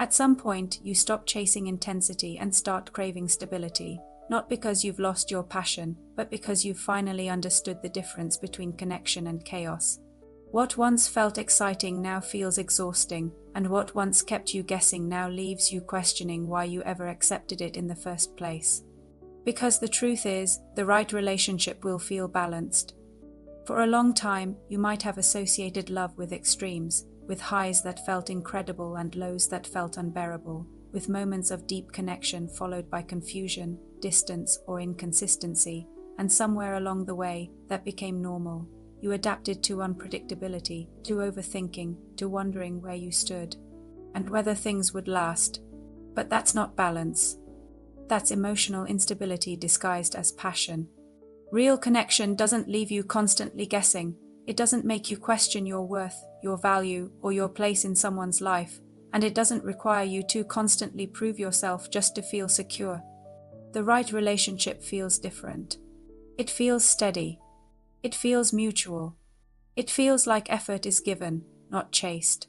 At some point, you stop chasing intensity and start craving stability, not because you've lost your passion, but because you've finally understood the difference between connection and chaos. What once felt exciting now feels exhausting, and what once kept you guessing now leaves you questioning why you ever accepted it in the first place. Because the truth is, the right relationship will feel balanced. For a long time, you might have associated love with extremes, with highs that felt incredible and lows that felt unbearable, with moments of deep connection followed by confusion, distance, or inconsistency, and somewhere along the way, that became normal. You adapted to unpredictability, to overthinking, to wondering where you stood, and whether things would last. But that's not balance. That's emotional instability disguised as passion. Real connection doesn't leave you constantly guessing. It doesn't make you question your worth, your value, or your place in someone's life, and it doesn't require you to constantly prove yourself just to feel secure. The right relationship feels different. It feels steady. It feels mutual. It feels like effort is given, not chased.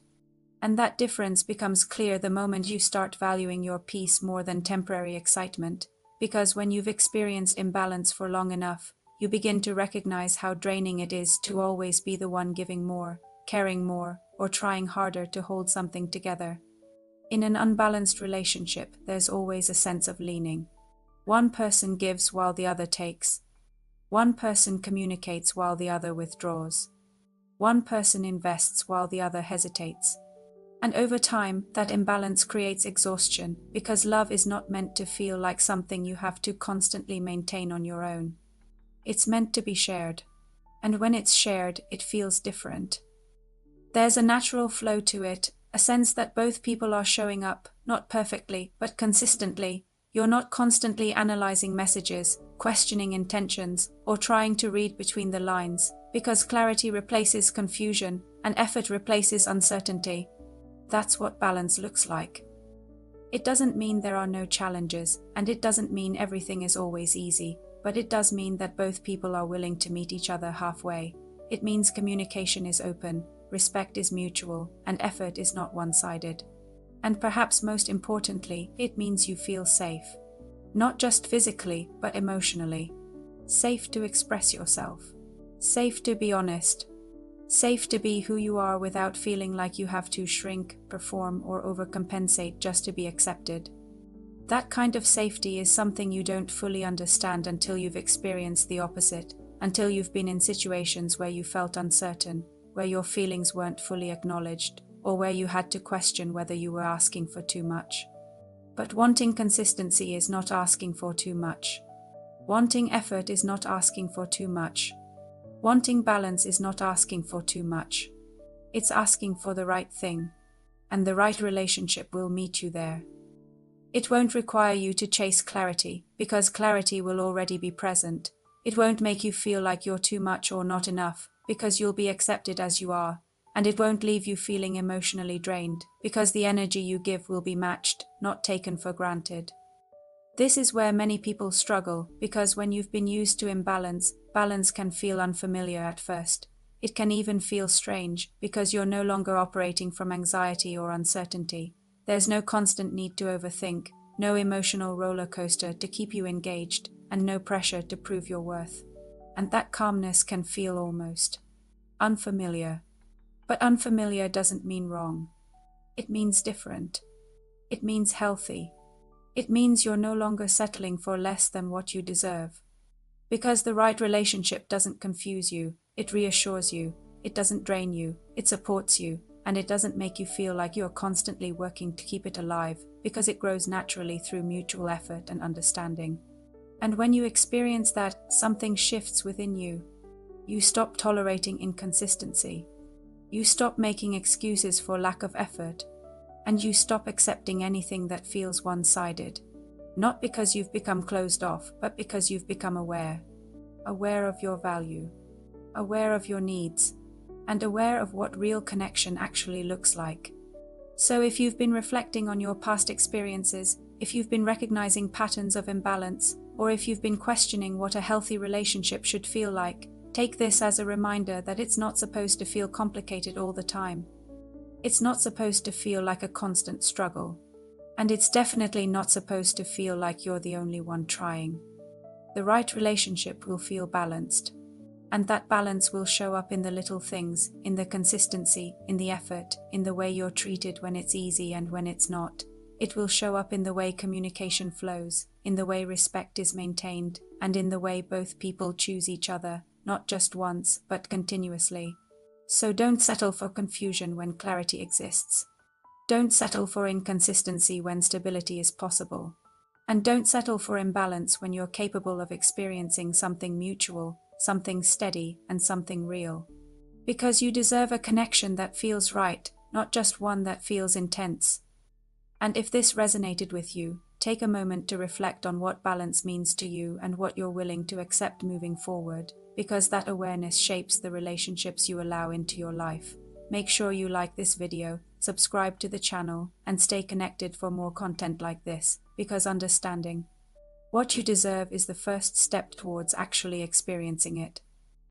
And that difference becomes clear the moment you start valuing your peace more than temporary excitement, because when you've experienced imbalance for long enough, you begin to recognize how draining it is to always be the one giving more, caring more, or trying harder to hold something together. In an unbalanced relationship, there's always a sense of leaning. One person gives while the other takes. One person communicates while the other withdraws. One person invests while the other hesitates. And over time, that imbalance creates exhaustion, because love is not meant to feel like something you have to constantly maintain on your own. It's meant to be shared. And when it's shared, it feels different. There's a natural flow to it, a sense that both people are showing up, not perfectly, but consistently. You're not constantly analyzing messages, questioning intentions, or trying to read between the lines, because clarity replaces confusion, and effort replaces uncertainty. That's what balance looks like. It doesn't mean there are no challenges, and it doesn't mean everything is always easy, but it does mean that both people are willing to meet each other halfway. It means communication is open, respect is mutual, and effort is not one-sided. And perhaps most importantly, it means you feel safe. Not just physically, but emotionally. Safe to express yourself. Safe to be honest. Safe to be who you are without feeling like you have to shrink, perform, or overcompensate just to be accepted. That kind of safety is something you don't fully understand until you've experienced the opposite, until you've been in situations where you felt uncertain, where your feelings weren't fully acknowledged, or where you had to question whether you were asking for too much. But wanting consistency is not asking for too much. Wanting effort is not asking for too much. Wanting balance is not asking for too much. It's asking for the right thing, and the right relationship will meet you there. It won't require you to chase clarity, because clarity will already be present. It won't make you feel like you're too much or not enough, because you'll be accepted as you are. And it won't leave you feeling emotionally drained, because the energy you give will be matched, not taken for granted. This is where many people struggle, because when you've been used to imbalance, balance can feel unfamiliar at first. It can even feel strange, because you're no longer operating from anxiety or uncertainty. There's no constant need to overthink, no emotional roller coaster to keep you engaged, and no pressure to prove your worth. And that calmness can feel almost unfamiliar. But unfamiliar doesn't mean wrong. It means different. It means healthy. It means you're no longer settling for less than what you deserve. Because the right relationship doesn't confuse you, it reassures you, it doesn't drain you, it supports you, and it doesn't make you feel like you're constantly working to keep it alive, because it grows naturally through mutual effort and understanding. And when you experience that, something shifts within you. You stop tolerating inconsistency. You stop making excuses for lack of effort, and you stop accepting anything that feels one-sided. Not because you've become closed off, but because you've become aware. Aware of your value, aware of your needs, and aware of what real connection actually looks like. So if you've been reflecting on your past experiences, if you've been recognizing patterns of imbalance, or if you've been questioning what a healthy relationship should feel like, take this as a reminder that it's not supposed to feel complicated all the time. It's not supposed to feel like a constant struggle. And it's definitely not supposed to feel like you're the only one trying. The right relationship will feel balanced. And that balance will show up in the little things, in the consistency, in the effort, in the way you're treated when it's easy and when it's not. It will show up in the way communication flows, in the way respect is maintained, and in the way both people choose each other, not just once, but continuously. So don't settle for confusion when clarity exists. Don't settle for inconsistency when stability is possible. And don't settle for imbalance when you're capable of experiencing something mutual, something steady, and something real. Because you deserve a connection that feels right, not just one that feels intense. And if this resonated with you, take a moment to reflect on what balance means to you and what you're willing to accept moving forward, because that awareness shapes the relationships you allow into your life. Make sure you like this video, subscribe to the channel, and stay connected for more content like this, because understanding what you deserve is the first step towards actually experiencing it.